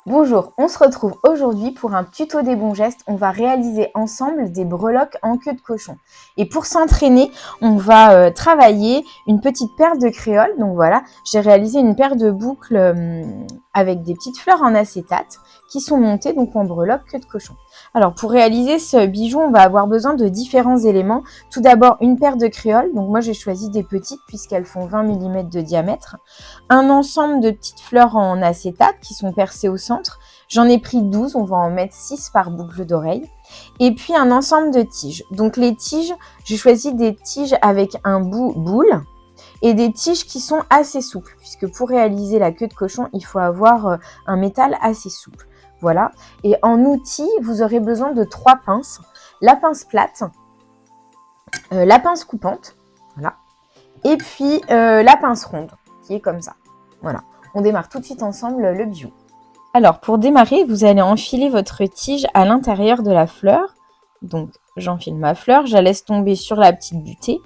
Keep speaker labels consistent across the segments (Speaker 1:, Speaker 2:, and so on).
Speaker 1: Bonjour, on se retrouve aujourd'hui pour un tuto des bons gestes. On va réaliser ensemble des breloques en queue de cochon. Et pour s'entraîner, on va travailler une petite paire de créoles. Donc voilà, j'ai réalisé une paire de boucles avec des petites fleurs en acétate qui sont montées donc en breloque queue de cochon. Alors pour réaliser ce bijou, on va avoir besoin de différents éléments. Tout d'abord une paire de créoles. Donc moi j'ai choisi des petites puisqu'elles font 20 mm de diamètre. Un ensemble de petites fleurs en acétate qui sont percées au centre. J'en ai pris 12, on va en mettre 6 par boucle d'oreille. Et puis un ensemble de tiges. Donc les tiges, j'ai choisi des tiges avec un bout boule et des tiges qui sont assez souples, puisque pour réaliser la queue de cochon, il faut avoir un métal assez souple. Voilà. Et en outil, vous aurez besoin de 3 pinces. La pince plate, la pince coupante, voilà. Et puis la pince ronde, qui est comme ça. Voilà. On démarre tout de suite ensemble le bijou. Alors, pour démarrer, vous allez enfiler votre tige à l'intérieur de la fleur. Donc, j'enfile ma fleur, je la laisse tomber sur la petite butée.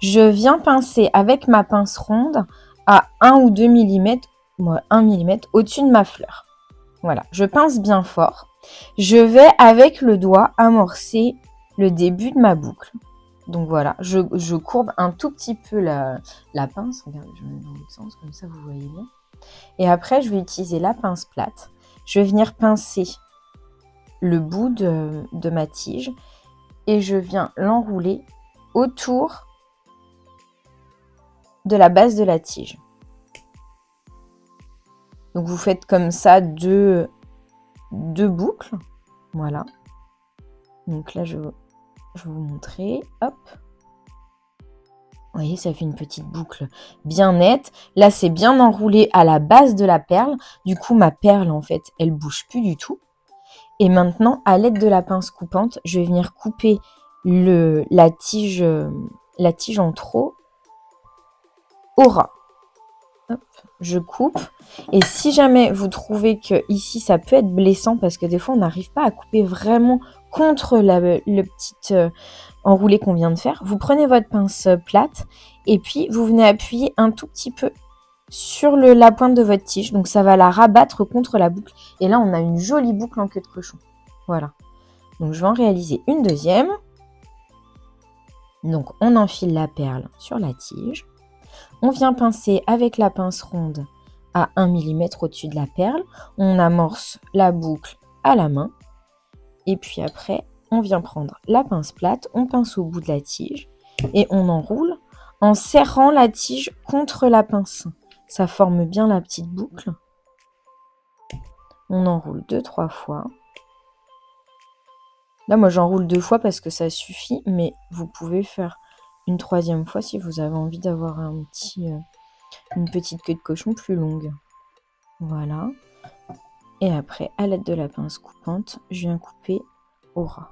Speaker 1: Je viens pincer avec ma pince ronde à 1 ou 2 mm, 1 mm au-dessus de ma fleur. Voilà, je pince bien fort. Je vais avec le doigt amorcer le début de ma boucle. Donc voilà, je courbe un tout petit peu la pince. Regardez, je mets dans l'autre sens, comme ça vous voyez bien. Et après, je vais utiliser la pince plate. Je vais venir pincer le bout de ma tige et je viens l'enrouler autour de la base de la tige. Donc vous faites comme ça deux boucles. Voilà. Donc là, je vais vous montrer. Hop. Vous voyez, ça fait une petite boucle bien nette. Là, c'est bien enroulé à la base de la perle. Du coup, ma perle, en fait, elle bouge plus du tout. Et maintenant, à l'aide de la pince coupante, je vais venir couper la tige en trop au ras. Hop, je coupe. Et si jamais vous trouvez que ici, ça peut être blessant, parce que des fois, on n'arrive pas à couper vraiment contre le petit enroulé qu'on vient de faire, vous prenez votre pince plate et puis vous venez appuyer un tout petit peu sur la pointe de votre tige. Donc ça va la rabattre contre la boucle. Et là, on a une jolie boucle en queue de cochon. Voilà. Donc je vais en réaliser une deuxième. Donc on enfile la perle sur la tige. On vient pincer avec la pince ronde à 1 mm au-dessus de la perle. On amorce la boucle à la main. Et puis après, on vient prendre la pince plate, on pince au bout de la tige et on enroule en serrant la tige contre la pince. Ça forme bien la petite boucle. On enroule 2-3 fois. Là, moi, j'enroule 2 fois parce que ça suffit, mais vous pouvez faire une 3e fois si vous avez envie d'avoir une petite queue de cochon plus longue. Voilà. Et après, à l'aide de la pince coupante, je viens couper au ras.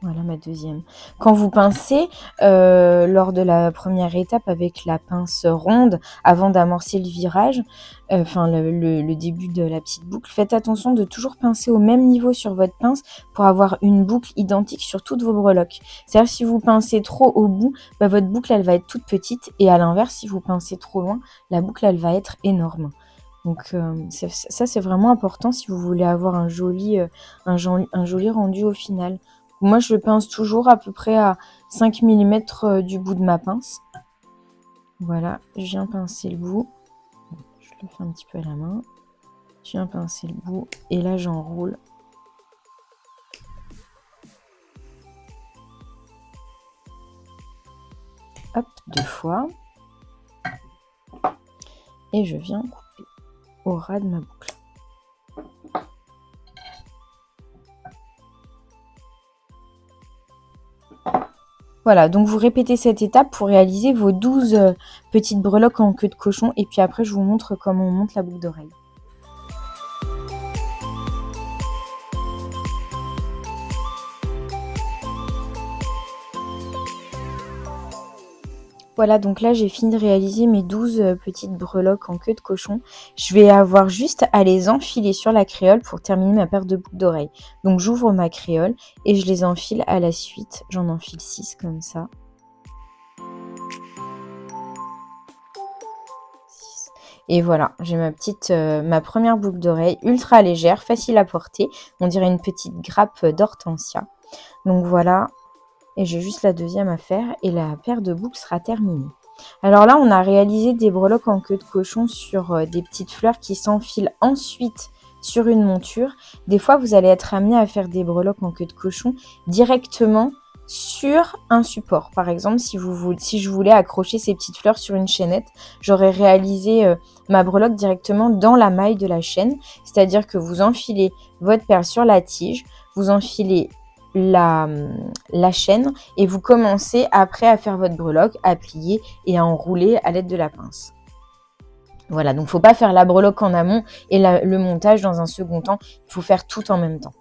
Speaker 1: Voilà ma deuxième. Quand vous pincez, lors de la première étape avec la pince ronde, avant d'amorcer le virage, le début de la petite boucle, faites attention de toujours pincer au même niveau sur votre pince pour avoir une boucle identique sur toutes vos breloques. C'est-à-dire si vous pincez trop au bout, votre boucle elle va être toute petite et à l'inverse, si vous pincez trop loin, la boucle elle va être énorme. Donc ça c'est vraiment important si vous voulez avoir un joli rendu au final. Moi, je pince toujours à peu près à 5 mm du bout de ma pince. Voilà, je viens pincer le bout. Je le fais un petit peu à la main. Je viens pincer le bout et là, j'enroule. Hop, 2 fois. Et je viens couper au ras de ma boucle. Voilà, donc vous répétez cette étape pour réaliser vos 12 petites breloques en queue de cochon. Et puis après, je vous montre comment on monte la boucle d'oreille. Voilà, donc là j'ai fini de réaliser mes 12 petites breloques en queue de cochon. Je vais avoir juste à les enfiler sur la créole pour terminer ma paire de boucles d'oreilles. Donc j'ouvre ma créole et je les enfile à la suite. J'en enfile 6 comme ça. 6. Et voilà, j'ai ma première boucle d'oreille ultra légère, facile à porter. On dirait une petite grappe d'hortensia. Donc voilà, et j'ai juste la deuxième à faire et la paire de boucles sera terminée. Alors là, on a réalisé des breloques en queue de cochon sur des petites fleurs qui s'enfilent ensuite sur une monture. Des fois, vous allez être amené à faire des breloques en queue de cochon directement sur un support. Par exemple, si je voulais accrocher ces petites fleurs sur une chaînette, j'aurais réalisé ma breloque directement dans la maille de la chaîne. C'est-à-dire que vous enfilez votre perle sur la tige, vous enfilez la chaîne et vous commencez après à faire votre breloque, à plier et à enrouler à l'aide de la pince. Voilà, donc il ne faut pas faire la breloque en amont et le montage dans un second temps, il faut faire tout en même temps.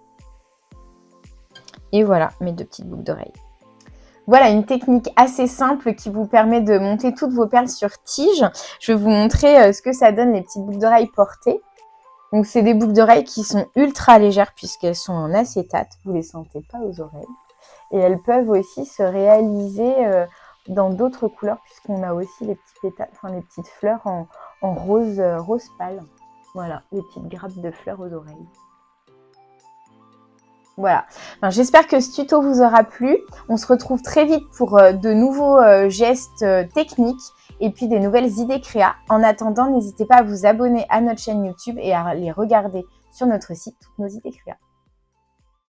Speaker 1: Et voilà mes 2 petites boucles d'oreilles. Voilà une technique assez simple qui vous permet de monter toutes vos perles sur tige. Je vais vous montrer ce que ça donne les petites boucles d'oreilles portées. Donc c'est des boucles d'oreilles qui sont ultra légères puisqu'elles sont en acétate, vous ne les sentez pas aux oreilles. Et elles peuvent aussi se réaliser dans d'autres couleurs puisqu'on a aussi les petits pétales, enfin les petites fleurs en rose, rose pâle. Voilà, les petites grappes de fleurs aux oreilles. Voilà, enfin, j'espère que ce tuto vous aura plu. On se retrouve très vite pour de nouveaux gestes techniques et puis des nouvelles idées créa. En attendant, n'hésitez pas à vous abonner à notre chaîne YouTube et à les regarder sur notre site toutes nos idées créa.